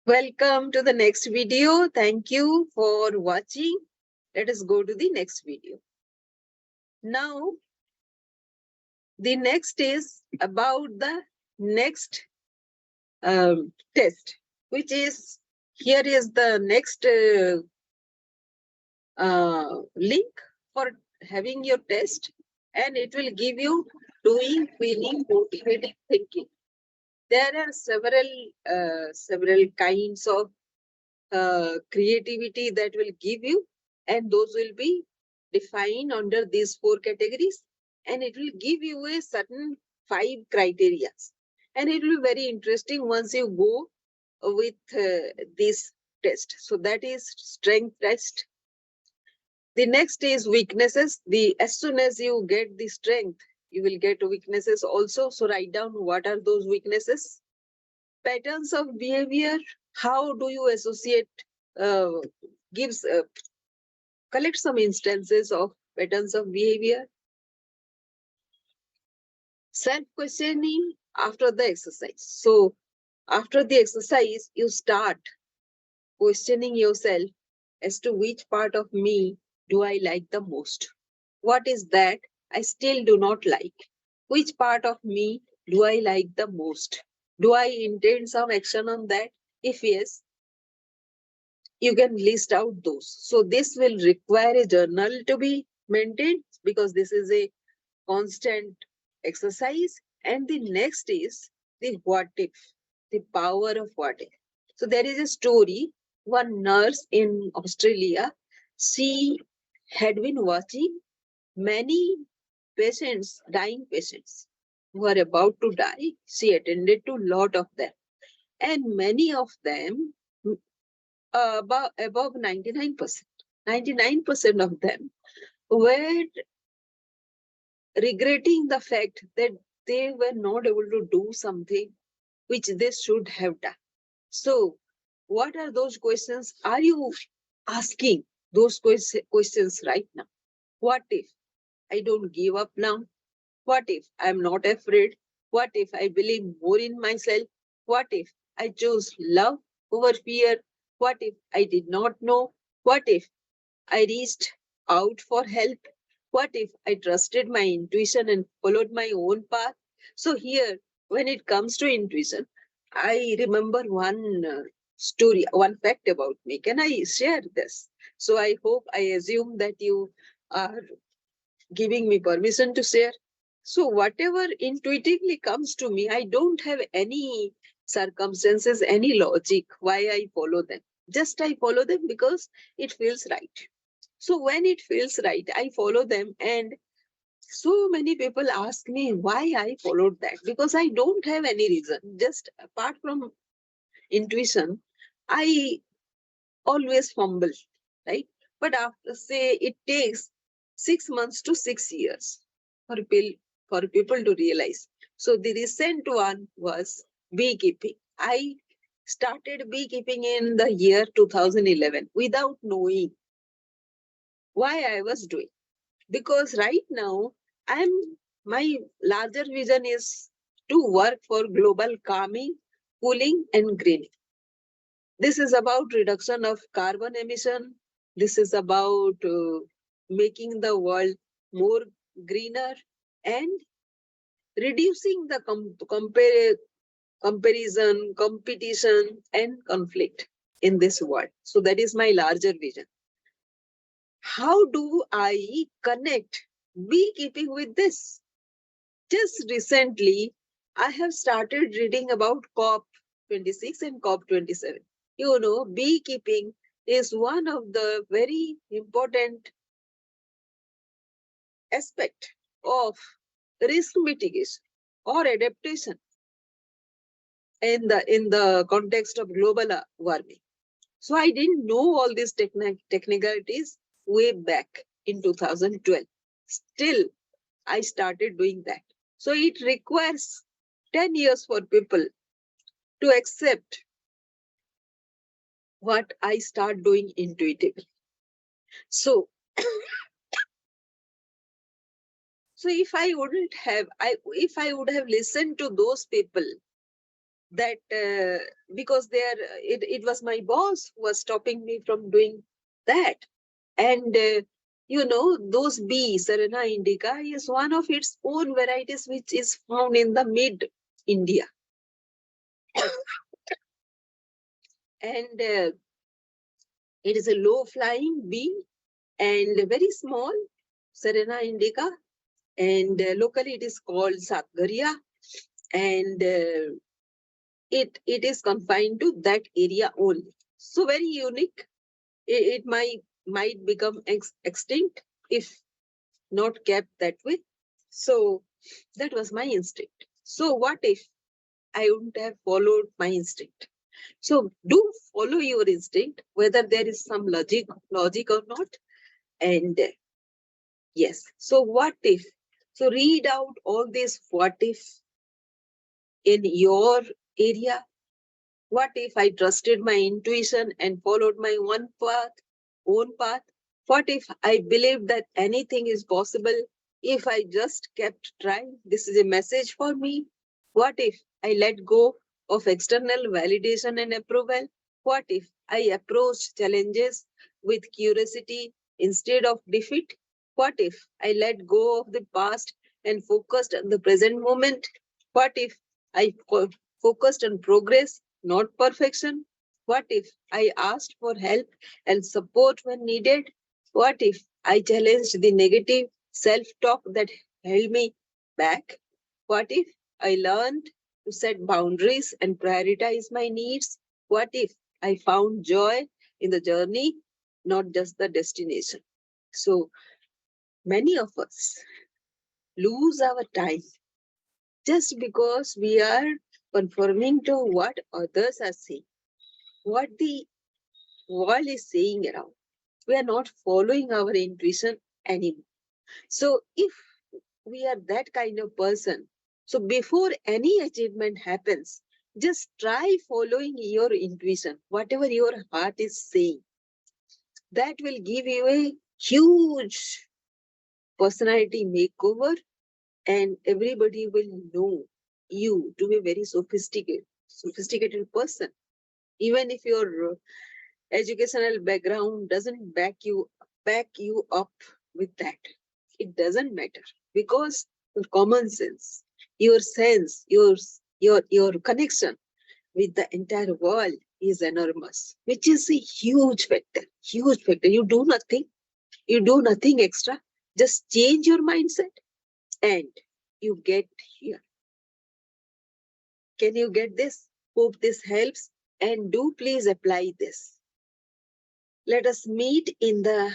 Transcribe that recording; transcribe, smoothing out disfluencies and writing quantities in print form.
Welcome to the next video. Thank you for watching. Let us go to the next video. Now, the next is about the next test, which is here is the next link for having your test, and it will give you doing, feeling, motivating, thinking. There are several kinds of creativity that will give you, and those will be defined under these 4 categories, and it will give you a certain 5 criteria, and it will be very interesting once you go with this test. So that is strength test. The next is weaknesses. As soon as you get the strength, you will get weaknesses also. So write down what are those weaknesses. Patterns of behavior. How do you associate uh, gives collect some instances of patterns of behavior. Self-questioning after the exercise. So after the exercise, you start questioning yourself as to which part of me do I like the most? What is that I still do not like? Which part of me do I like the most? Do I intend some action on that? If yes, you can list out those. So this will require a journal to be maintained because this is a constant exercise. And the next is the what if, the power of what if. So there is a story. One nurse in Australia, she had been watching many patients, dying patients who were about to die. She attended to a lot of them. And many of them, above 99%, 99% of them were regretting the fact that they were not able to do something which they should have done. So, what are those questions? Are you asking those questions right now? What if I don't give up now? What if I'm not afraid? What if I believe more in myself? What if I chose love over fear? What if I did not know? What if I reached out for help? What if I trusted my intuition and followed my own path? So, here, when it comes to intuition, I remember one story, one fact about me. Can I share this? So, I assume that you are giving me permission to share. So, whatever intuitively comes to me, I don't have any circumstances, any logic why I follow them. Just I follow them because it feels right. So when it feels right, I follow them. And so many people ask me why I followed that because I don't have any reason. Just apart from intuition, I always fumble, right? But after, say, it takes 6 months to 6 years for people to realize. So the recent one was beekeeping. I started beekeeping in the year 2011 without knowing why I was doing. Because right now, I'm my larger vision is to work for global calming, cooling, and greening. This is about reduction of carbon emission. This is about making the world more greener and reducing the comparison, competition, and conflict in this world. So that is my larger vision. How do I connect beekeeping with this? Just recently, I have started reading about COP26 and COP27. You know, beekeeping is one of the very important aspect of risk mitigation or adaptation in the context of global warming. So I didn't know all these technicalities way back in 2012. Still, I started doing that. So it requires 10 years for people to accept what I start doing intuitively. So, so if I would have listened to those people that because it was my boss who was stopping me from doing that. And those B, Serena indica, is one of its own varieties which is found in the mid India. And it is a low flying bee and very small, Serena indica. And locally it is called Satgaria. And it is confined to that area only. So very unique. It might become extinct if not kept that way. So that was my instinct. So what if I wouldn't have followed my instinct? So do follow your instinct, whether there is some logic or not. And yes, so what if? So read out all these what if in your area. What if I trusted my intuition and followed my own path? What if I believed that anything is possible if I just kept trying? This is a message for me. What if I let go of external validation and approval? What if I approached challenges with curiosity instead of defeat? What if I let go of the past and focused on the present moment? What if I focused on progress, not perfection? What if I asked for help and support when needed? What if I challenged the negative self talk that held me back? What if I learned to set boundaries and prioritize my needs? What if I found joy in the journey, not just the destination? So many of us lose our time just because we are conforming to what others are saying, what the world is saying around. We are not following our intuition anymore. So if we are that kind of person, so before any achievement happens, just try following your intuition, whatever your heart is saying. That will give you a huge personality makeover, and everybody will know you to be a very sophisticated person. Even if your educational background doesn't back you up with that, it doesn't matter, because your common sense, your sense, your connection with the entire world is enormous, which is a huge factor. Huge factor. You do nothing extra. Just change your mindset and you get here. Can you get this? Hope this helps, and do please apply this. Let us meet in the